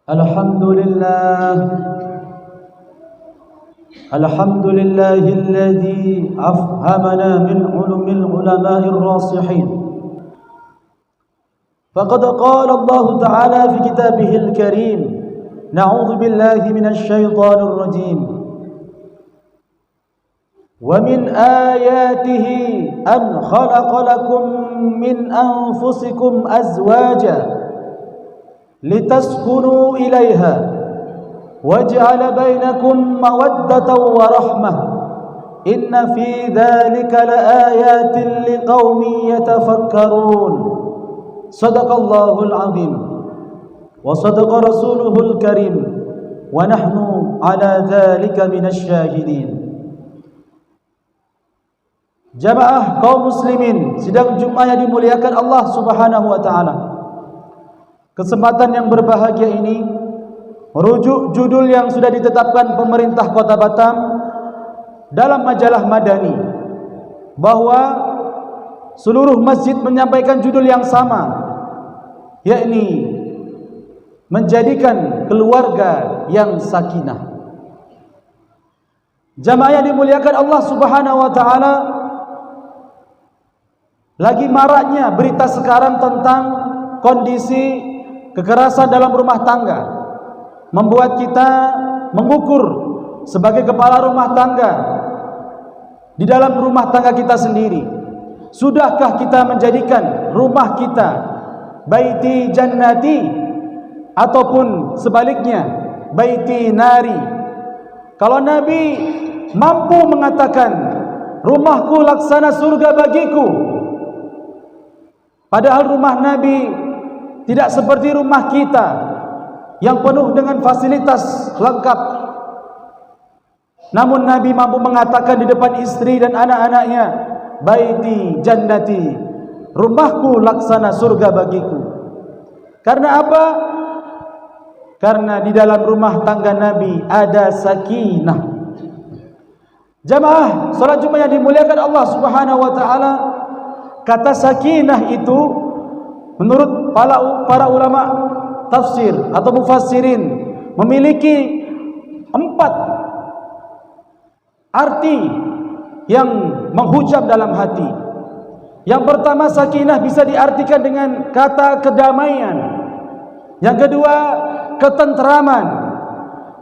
الحمد لله الذي أفهمنا من علم العلماء الراسخين. فقد قال الله تعالى في كتابه الكريم: نعوذ بالله من الشيطان الرجيم. ومن آياته أن خلق لكم من أنفسكم أزواجا لتسكنوا إليها وجعل بينكم مودة ورحمة إن في ذلك لآيات لقوم يتفكرون. صدق الله العظيم وصدق رسوله الكريم ونحن على ذلك من الشاهدين. Jamaah kaum muslimin sidang Jumat yang dimuliakan Allah Subhanahu wa taala. Kesempatan yang berbahagia ini merujuk judul yang sudah ditetapkan pemerintah Kota Batam dalam majalah Madani, bahwa seluruh masjid menyampaikan judul yang sama, yakni menjadikan keluarga yang sakinah. Jamaah yang dimuliakan Allah Subhanahu wa taala, lagi maraknya berita sekarang tentang kondisi kekerasan dalam rumah tangga, membuat kita mengukur sebagai kepala rumah tangga di dalam rumah tangga kita sendiri. Sudahkah kita menjadikan rumah kita baiti jannati ataupun sebaliknya baiti nari? Kalau Nabi mampu mengatakan rumahku laksana surga bagiku, padahal rumah Nabi tidak seperti rumah kita yang penuh dengan fasilitas lengkap. Namun Nabi mampu mengatakan di depan istri dan anak-anaknya, baiti jannati, rumahku laksana surga bagiku. Karena apa? Karena di dalam rumah tangga Nabi ada sakinah. Jamaah salat Jumat yang dimuliakan Allah Subhanahu wa taala, kata sakinah itu menurut para ulama tafsir atau mufassirin memiliki 4 arti yang menghujam dalam hati. Yang pertama, sakinah bisa diartikan dengan kata kedamaian. Yang kedua, ketentraman.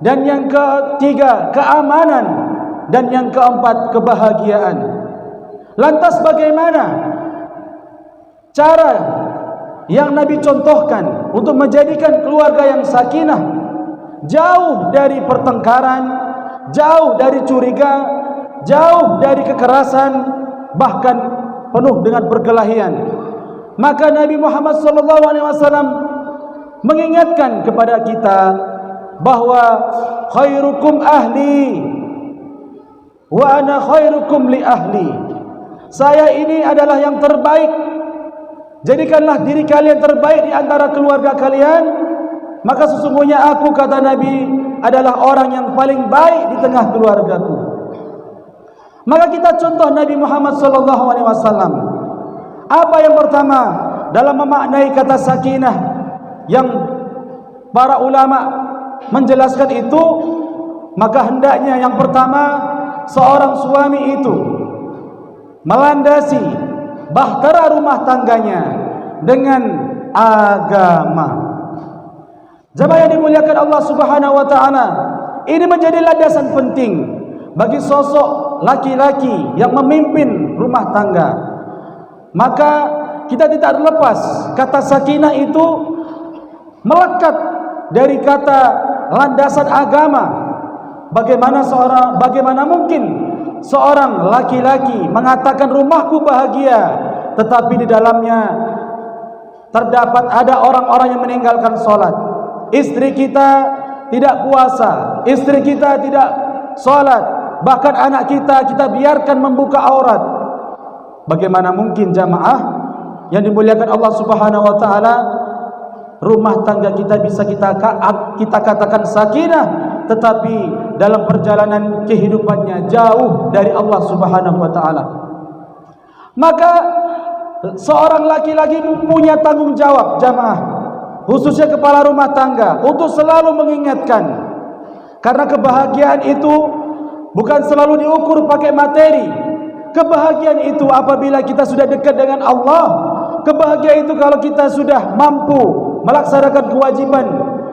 Dan yang ketiga, keamanan. Dan yang keempat, kebahagiaan. Lantas bagaimana cara yang Nabi contohkan untuk menjadikan keluarga yang sakinah, jauh dari pertengkaran, jauh dari curiga, jauh dari kekerasan, bahkan penuh dengan perkelahian? Maka Nabi Muhammad SAW mengingatkan kepada kita bahwa khairukum ahli wa ana khairukum li ahli. Saya ini adalah yang terbaik, jadikanlah diri kalian terbaik di antara keluarga kalian, maka sesungguhnya aku, kata Nabi, adalah orang yang paling baik di tengah keluargaku. Maka kita contoh Nabi Muhammad SAW. Apa yang pertama dalam memaknai kata sakinah yang para ulama menjelaskan itu? Maka hendaknya yang pertama, seorang suami itu melandasi bahtera rumah tangganya dengan agama. Jamaah yang dimuliakan Allah Subhanahu wa taala, ini menjadi landasan penting bagi sosok laki-laki yang memimpin rumah tangga. Maka kita tidak terlepas kata sakinah itu melekat dari kata landasan agama. Bagaimana mungkin seorang laki-laki mengatakan rumahku bahagia, tetapi di dalamnya terdapat ada orang-orang yang meninggalkan sholat. Istri kita tidak puasa, istri kita tidak sholat, bahkan anak kita biarkan membuka aurat. Bagaimana mungkin jamaah yang dimuliakan Allah Subhanahu wa taala, rumah tangga kita bisa kita katakan sakinah, tetapi dalam perjalanan kehidupannya jauh dari Allah Subhanahu wa taala. Maka seorang laki-laki punya tanggung jawab, jamaah. khususnya kepala rumah tangga, untuk selalu mengingatkan, karena kebahagiaan itu bukan selalu diukur pakai materi. Kebahagiaan itu apabila kita sudah dekat dengan Allah. Kebahagiaan itu kalau kita sudah mampu melaksanakan kewajiban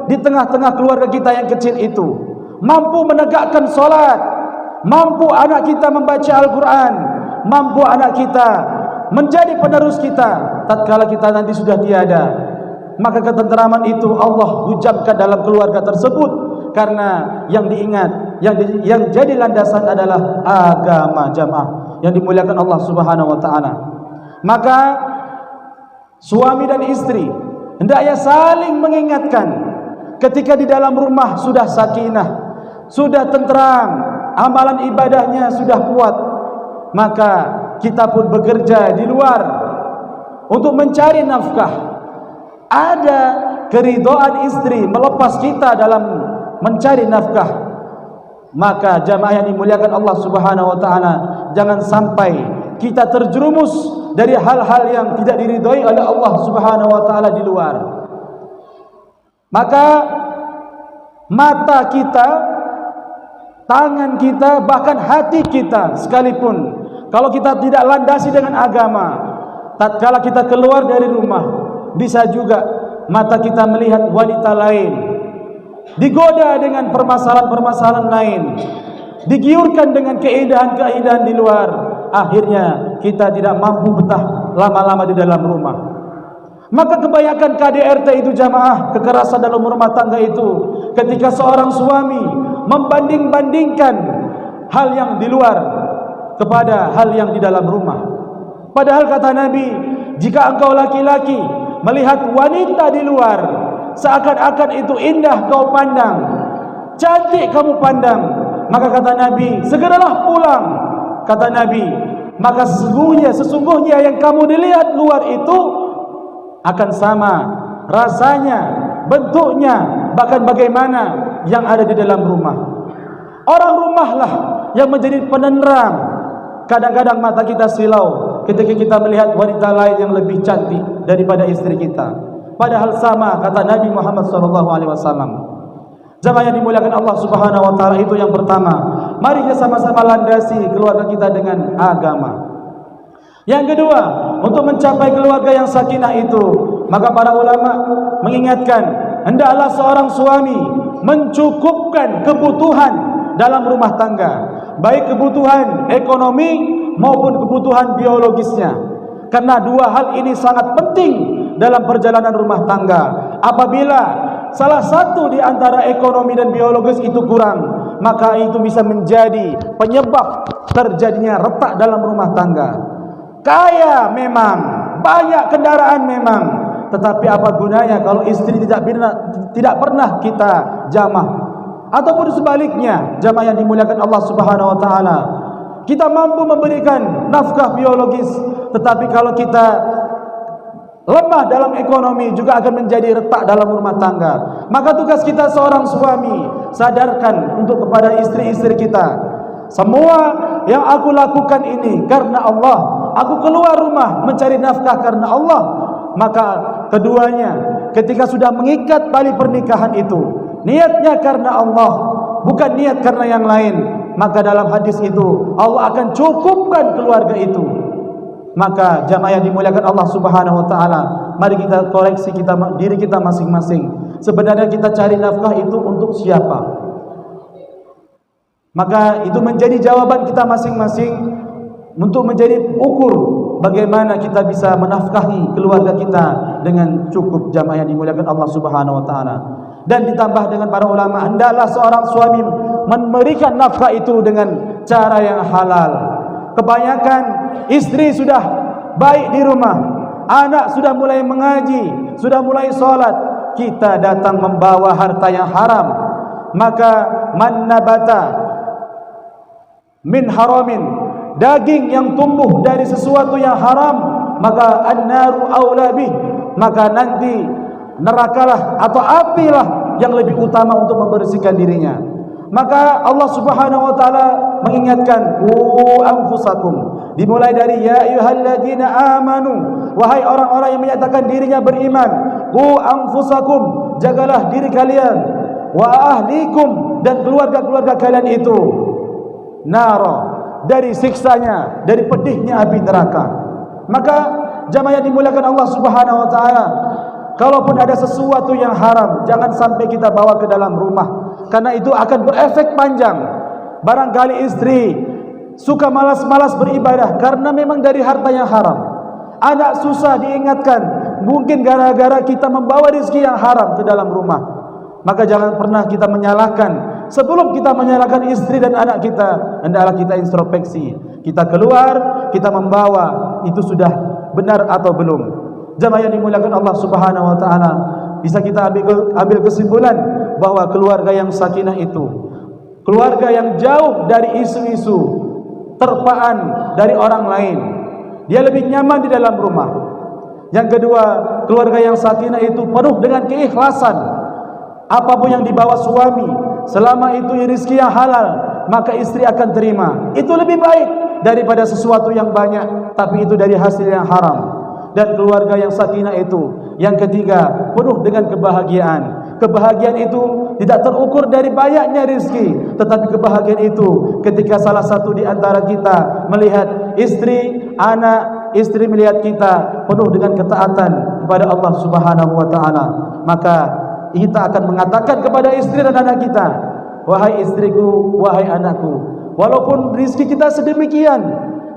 di tengah-tengah keluarga kita yang kecil itu, mampu menegakkan solat, mampu anak kita membaca Al-Quran, mampu anak kita menjadi penerus kita tatkala kita nanti sudah tiada. Maka ketenteraman itu Allah hujamkan dalam keluarga tersebut, karena yang diingat, yang jadi landasan adalah agama jamaah yang dimuliakan Allah Subhanahu wa taala. Maka suami dan istri hendaknya saling mengingatkan ketika di dalam rumah sudah sakinah, sudah tenteram, amalan ibadahnya sudah kuat, maka kita pun bekerja di luar untuk mencari nafkah. Ada keridhaan istri melepas kita dalam mencari nafkah. Maka jamaah yang dimuliakan Allah Subhanahu wa taala, jangan sampai kita terjerumus dari hal-hal yang tidak diridhai oleh Allah Subhanahu wa taala di luar. Maka mata kita, tangan kita, bahkan hati kita sekalipun, kalau kita tidak landasi dengan agama, tatkala kita keluar dari rumah, bisa juga mata kita melihat wanita lain, digoda dengan permasalahan-permasalahan lain, digiurkan dengan keindahan-keindahan di luar. Akhirnya kita tidak mampu betah lama-lama di dalam rumah. Maka kebanyakan KDRT itu jamaah, kekerasan dalam rumah tangga itu, ketika seorang suami membanding-bandingkan hal yang di luar kepada hal yang di dalam rumah. Padahal kata Nabi, jika engkau laki-laki melihat wanita di luar, seakan-akan itu indah kau pandang, cantik kamu pandang, maka kata Nabi, segeralah pulang. Kata Nabi, maka sesungguhnya yang kamu dilihat luar itu akan sama rasanya, bentuknya, bahkan bagaimana yang ada di dalam rumah. Orang rumahlah yang menjadi peneram. Kadang-kadang mata kita silau ketika kita melihat wanita lain yang lebih cantik daripada istri kita, padahal sama, kata Nabi Muhammad SAW. Jamaah yang dimuliakan Allah Subhanahu wa taala, itu yang pertama. Mari kita sama-sama landasi keluarga kita dengan agama. Yang kedua, untuk mencapai keluarga yang sakinah itu, maka para ulama mengingatkan, hendaklah seorang suami mencukupkan kebutuhan dalam rumah tangga, baik kebutuhan ekonomi maupun kebutuhan biologisnya. Karena dua hal ini sangat penting dalam perjalanan rumah tangga. Apabila salah satu di antara ekonomi dan biologis itu kurang, maka itu bisa menjadi penyebab terjadinya retak dalam rumah tangga. Kaya memang, banyak kendaraan memang, tetapi apa gunanya kalau istri tidak pernah kita jamah? Ataupun sebaliknya, jamaah yang dimuliakan Allah Subhanahu wa taala, kita mampu memberikan nafkah biologis, tetapi kalau kita lemah dalam ekonomi juga akan menjadi retak dalam rumah tangga. Maka tugas kita seorang suami, sadarkan untuk kepada istri-istri kita, semua yang aku lakukan ini karena Allah. Aku keluar rumah mencari nafkah karena Allah. Maka keduanya ketika sudah mengikat tali pernikahan itu, niatnya karena Allah, bukan niat karena yang lain, maka dalam hadis itu Allah akan cukupkan keluarga itu. Maka jamaah yang dimuliakan Allah Subhanahu wa taala, mari kita koreksi diri kita masing-masing. Sebenarnya kita cari nafkah itu untuk siapa? Maka itu menjadi jawaban kita masing-masing untuk menjadi ukur bagaimana kita bisa menafkahi keluarga kita dengan cukup, jamaah yang dimuliakan Allah Subhanahu wa taala. Dan ditambah dengan para ulama, hendaklah seorang suami memberikan nafkah itu dengan cara yang halal. Kebanyakan istri sudah baik di rumah, anak sudah mulai mengaji, sudah mulai sholat, kita datang membawa harta yang haram. Maka man nabata min haramin, daging yang tumbuh dari sesuatu yang haram, maka an-naru aula bih, maka nanti nerakalah atau apilah yang lebih utama untuk membersihkan dirinya. Maka Allah Subhanahu wa taala mengingatkan, anfusakum, Dimulai dari ya ayyuhalladzina amanu, wahai orang-orang yang menyatakan dirinya beriman, qu anfusakum, jagalah diri kalian, wa ahlikum, dan keluarga-keluarga kalian itu, nara, dari siksanya, dari pedihnya api neraka. Maka jamaah yang dimuliakan Allah Subhanahu wa taala, kalaupun ada sesuatu yang haram, jangan sampai kita bawa ke dalam rumah, karena itu akan berefek panjang. Barangkali istri suka malas-malas beribadah karena memang dari harta yang haram. Anak susah diingatkan, mungkin gara-gara kita membawa rezeki yang haram ke dalam rumah. Maka jangan pernah kita menyalahkan. Sebelum kita menyalahkan istri dan anak kita, hendaklah kita introspeksi. Kita keluar, kita membawa, itu sudah benar atau belum. Jamaah yang dimuliakan Allah Subhanahu wa taala, bisa kita ambil kesimpulan bahwa keluarga yang sakinah itu keluarga yang jauh dari isu-isu terpaan dari orang lain. Dia lebih nyaman di dalam rumah. Yang kedua, keluarga yang sakinah itu penuh dengan keikhlasan. Apapun yang dibawa suami, selama itu rezeki yang halal, maka istri akan terima. Itu lebih baik daripada sesuatu yang banyak, tapi itu dari hasil yang haram. Dan keluarga yang sakinah itu, yang ketiga, penuh dengan kebahagiaan. Kebahagiaan itu tidak terukur dari banyaknya rezeki, tetapi kebahagiaan itu ketika salah satu di antara kita melihat istri, anak, istri melihat kita penuh dengan ketaatan kepada Allah Subhanahu wa taala, maka kita akan mengatakan kepada istri dan anak kita, wahai istriku, wahai anakku, walaupun rezeki kita sedemikian,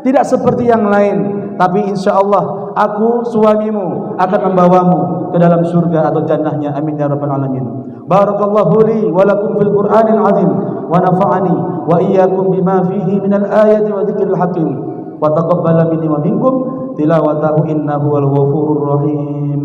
tidak seperti yang lain, tapi insyaAllah aku suamimu akan membawamu ke dalam surga atau jannahnya. Amin ya rabbal alamin. Barakallahu li wa lakum fil Qur'anil azim, wa nafa'ani wa iyyakum bima fihi minal ayati wa dzikril hakim, wa taqabbala minni wa minkum tilawatahu innahu wal ghafurur rahim.